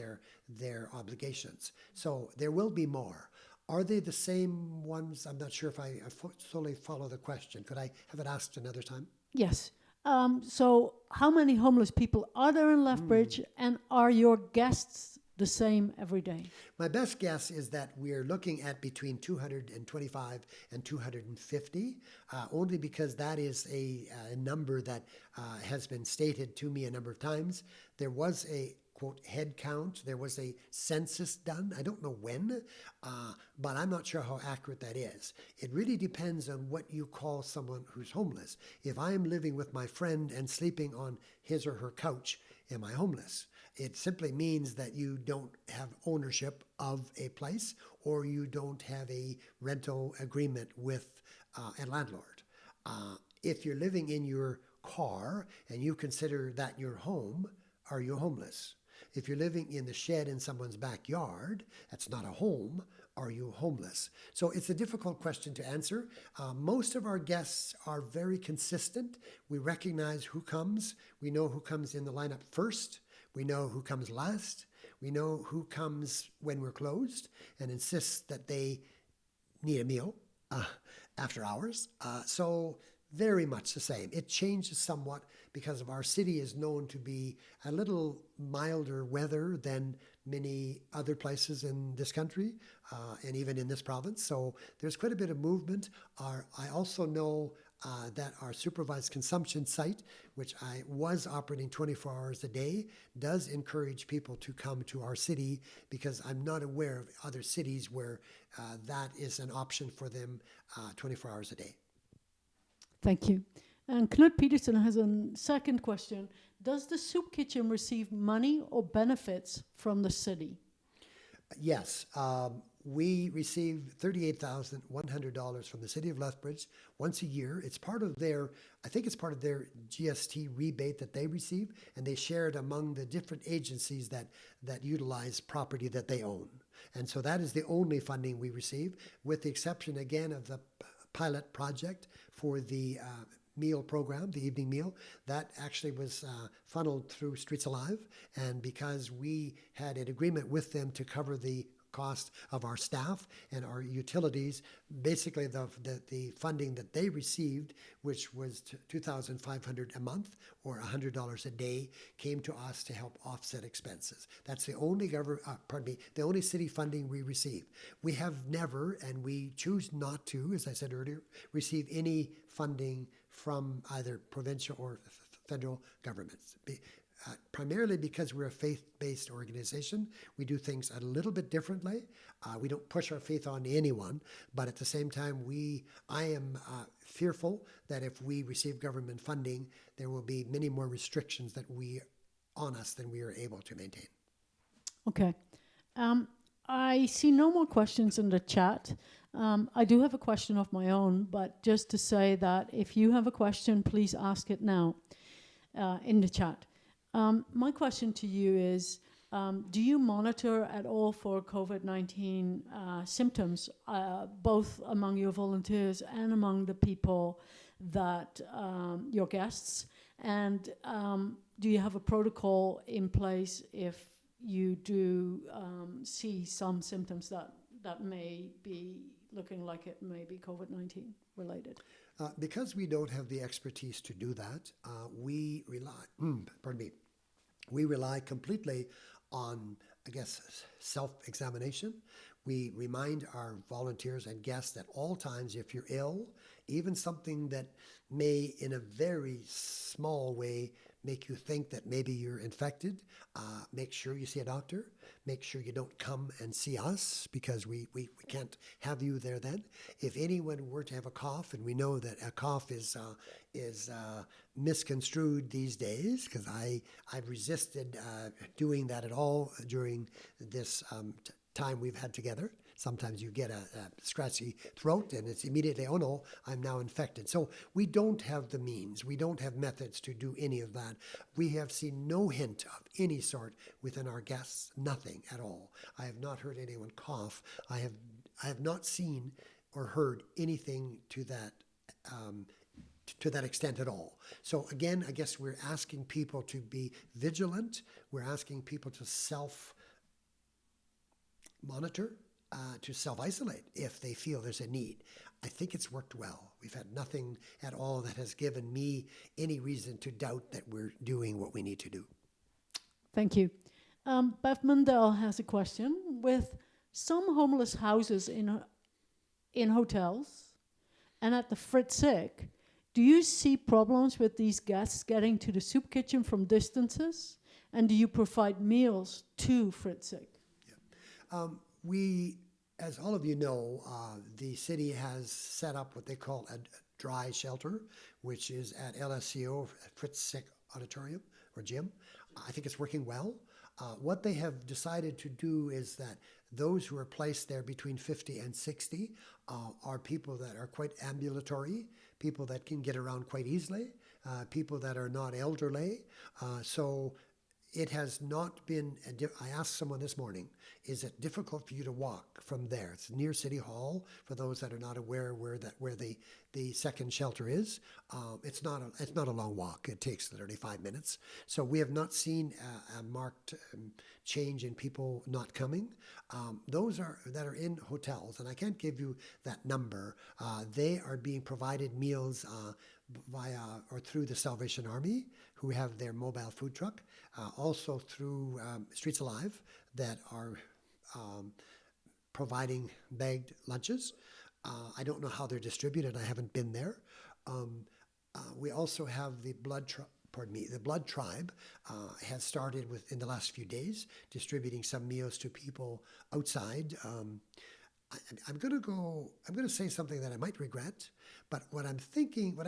their obligations. So there will be more. Are they the same ones? I'm not sure if I fully follow the question. Could I have it asked another time? Yes. So how many homeless people are there in Lethbridge, and are your guests the same every day? My best guess is that we're looking at between 225 and 250, only because that is a number that has been stated to me a number of times. There was a quote head count. There was a census done. I don't know when, but I'm not sure how accurate that is. It really depends on what you call someone who's homeless. If I am living with my friend and sleeping on his or her couch, am I homeless? It simply means that you don't have ownership of a place, or you don't have a rental agreement with a landlord. If you're living in your car and you consider that your home, are you homeless? If you're living in the shed in someone's backyard, that's not a home, are you homeless? So it's a difficult question to answer. Most of our guests are very consistent. We recognize who comes. We know who comes in the lineup first. We know who comes last. We know who comes when we're closed and insists that they need a meal after hours. So very much the same. It changes somewhat because of our city is known to be a little milder weather than many other places in this country and even in this province. So there's quite a bit of movement. I also know that our supervised consumption site, which I was operating 24 hours a day, does encourage people to come to our city, because I'm not aware of other cities where that is an option for them 24 hours a day. Thank you. And Knut Peterson has a second question. Does the soup kitchen receive money or benefits from the city? Yes. We receive $38,100 from the city of Lethbridge once a year. It's part of their, I think it's part of their GST rebate that they receive, and they share it among the different agencies that utilize property that they own. And so that is the only funding we receive, with the exception again of the pilot project for the meal program, the evening meal. That actually was funneled through Streets Alive, and because we had an agreement with them to cover the cost of our staff and our utilities, basically the funding that they received, which was $2,500 a month or $100 a day, came to us to help offset expenses. That's the only the only city funding we receive. We have never, and we choose not to, as I said earlier, receive any funding from either provincial or federal governments. Primarily because we're a faith-based organization. We do things a little bit differently. We don't push our faith on anyone, but at the same time, I am fearful that if we receive government funding, there will be many more restrictions on us than we are able to maintain. Okay. I see no more questions in the chat. I do have a question of my own, but just to say that if you have a question, please ask it now in the chat. My question to you is, do you monitor at all for COVID-19 symptoms, both among your volunteers and among the people that, your guests? And do you have a protocol in place if you do see some symptoms that may be looking like it may be COVID-19 related? Because we don't have the expertise to do that, we rely completely on, I guess, self-examination. We remind our volunteers and guests at all times, if you're ill, even something that may in a very small way make you think that maybe you're infected, make sure you see a doctor. Make sure you don't come and see us, because we can't have you there then. If anyone were to have a cough, and we know that a cough is misconstrued these days, because I've resisted doing that at all during this time we've had together. Sometimes you get a scratchy throat and it's immediately, oh no, I'm now infected. So we don't have the means. We don't have methods to do any of that. We have seen no hint of any sort within our guests, nothing at all. I have not heard anyone cough. I have not seen or heard anything to that extent at all. So again, I guess we're asking people to be vigilant. We're asking people to self-monitor, to self-isolate if they feel there's a need. I think it's worked well. We've had nothing at all that has given me any reason to doubt that we're doing what we need to do. Thank you. Bev Mundell has a question. With some homeless houses in hotels and at the Fritzig, do you see problems with these guests getting to the soup kitchen from distances? And do you provide meals to Fritzig? Yeah. We, as all of you know, the city has set up what they call a dry shelter, which is at LSCO, Fritzig Auditorium or Gym. I think it's working well. What they have decided to do is that those who are placed there between 50 and 60 are people that are quite ambulatory, people that can get around quite easily, people that are not elderly. So it has not been, I asked someone this morning, is it difficult for you to walk from there? It's near City Hall, for those that are not aware where the second shelter is. It's not a long walk. It takes literally 5 minutes. So we have not seen a marked change in people not coming. Those that are in hotels, and I can't give you that number, they are being provided meals via or through the Salvation Army, who have their mobile food truck, also through Streets Alive that are providing bagged lunches. I don't know how they're distributed. I haven't been there. We also have the Blood Tribe has started in the last few days distributing some meals to people outside. I'm going to say something that I might regret, but what I'm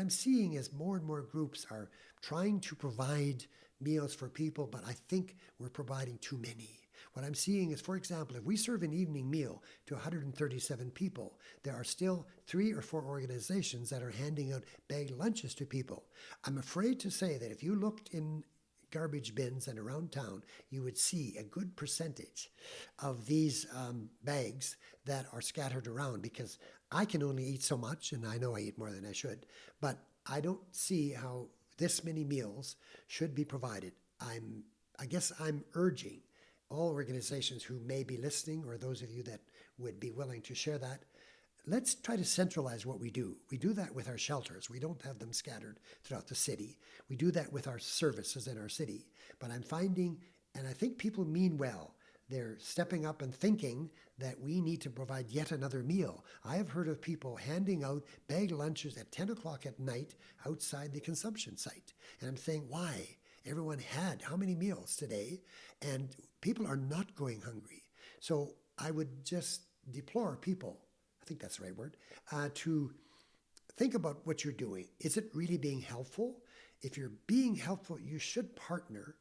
seeing is more and more groups are trying to provide meals for people, but I think we're providing too many. What I'm seeing is, for example, if we serve an evening meal to 137 people, there are still 3 or 4 organizations that are handing out bagged lunches to people. I'm afraid to say that if you looked in garbage bins and around town, you would see a good percentage of these bags that are scattered around, because I can only eat so much, and I know I eat more than I should, but I don't see how this many meals should be provided. I guess I'm urging all organizations who may be listening, or those of you that would be willing to share that, let's try to centralize what we do. We do that with our shelters. We don't have them scattered throughout the city. We do that with our services in our city. But I'm finding, and I think people mean well, they're stepping up and thinking that we need to provide yet another meal. I have heard of people handing out bagged lunches at 10 o'clock at night outside the consumption site. And I'm saying, why? Everyone had how many meals today? And people are not going hungry. So I would just deplore people, I think that's the right word, to think about what you're doing. Is it really being helpful? If you're being helpful, you should partner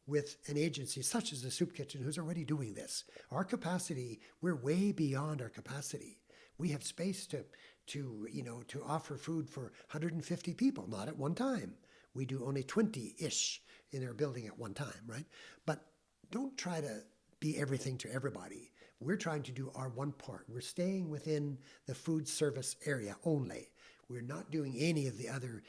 with an agency such as the Soup Kitchen, who's already doing this. Our capacity, we're way beyond our capacity. We have space to offer food for 150 people, not at one time. We do only 20-ish in our building at one time, right? But don't try to be everything to everybody. We're trying to do our one part. We're staying within the food service area only. We're not doing any of the other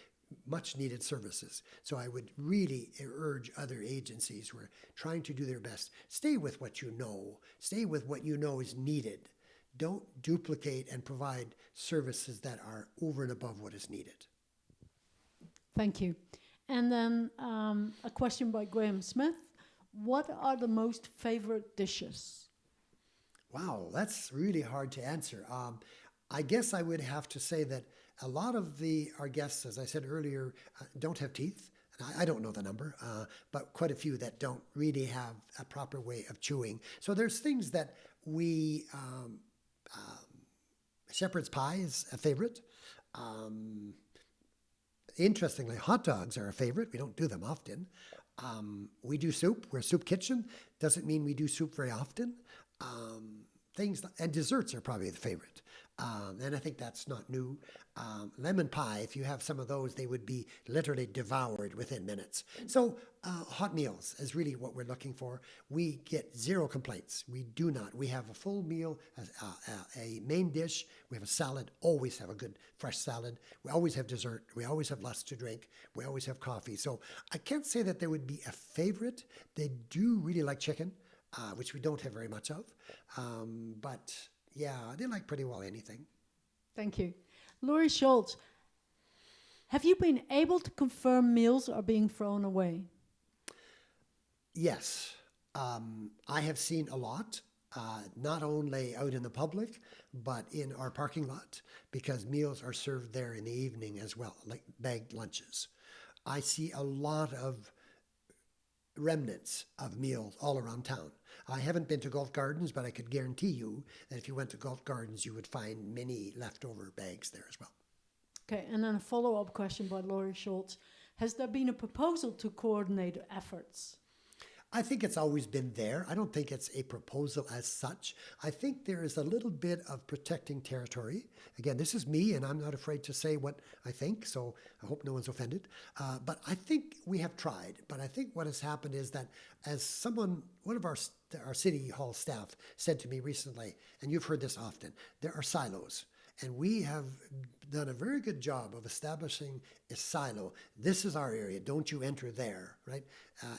much needed services. So I would really urge other agencies who are trying to do their best, stay with what you know. Stay with what you know is needed. Don't duplicate and provide services that are over and above what is needed. Thank you. And then a question by Graham Smith. What are the most favorite dishes? Wow, that's really hard to answer. I guess I would have to say that a lot of our guests, as I said earlier, don't have teeth. And I don't know the number, but quite a few that don't really have a proper way of chewing. So there's things that we, shepherd's pie is a favorite. Interestingly, hot dogs are a favorite. We don't do them often. We do soup. We're a soup kitchen. Doesn't mean we do soup very often. things, and desserts are probably the favorite. And I think that's not new. Lemon pie, if you have some of those, they would be literally devoured within minutes. So hot meals is really what we're looking for. We get zero complaints. We do not. We have a full meal, a main dish. We have a salad, always have a good fresh salad. We always have dessert. We always have lots to drink. We always have coffee. So I can't say that there would be a favorite. They do really like chicken, which we don't have very much of. But yeah, they like pretty well anything. Thank you. Laurie Schultz, have you been able to confirm meals are being thrown away? Yes. I have seen a lot, not only out in the public, but in our parking lot, because meals are served there in the evening as well, like bagged lunches. I see a lot of remnants of meals all around town. I haven't been to Gulf Gardens, but I could guarantee you that if you went to Gulf Gardens, you would find many leftover bags there as well. Okay, and then a follow-up question by Laurie Schultz. Has there been a proposal to coordinate efforts? I think it's always been there. I don't think it's a proposal as such. I think there is a little bit of protecting territory. Again, this is me, and I'm not afraid to say what I think, so I hope no one's offended. But I think we have tried. But I think what has happened is that as one of our city hall staff said to me recently, and you've heard this often, there are silos. And we have done a very good job of establishing a silo. This is our area. Don't you enter there, right?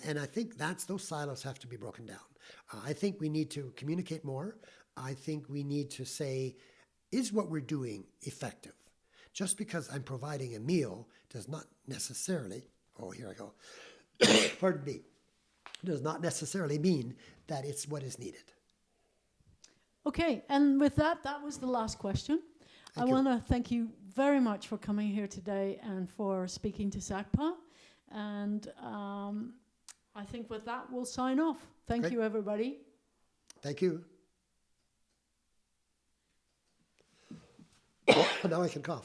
And I think those silos have to be broken down. I think we need to communicate more. I think we need to say, is what we're doing effective? Just because I'm providing a meal does not necessarily, here I go, pardon me, does not necessarily mean that it's what is needed. Okay, and with that was the last question. I want to thank you very much for coming here today and for speaking to SACPA. And I think with that, we'll sign off. Thank you, everybody. Thank you. Now I can cough.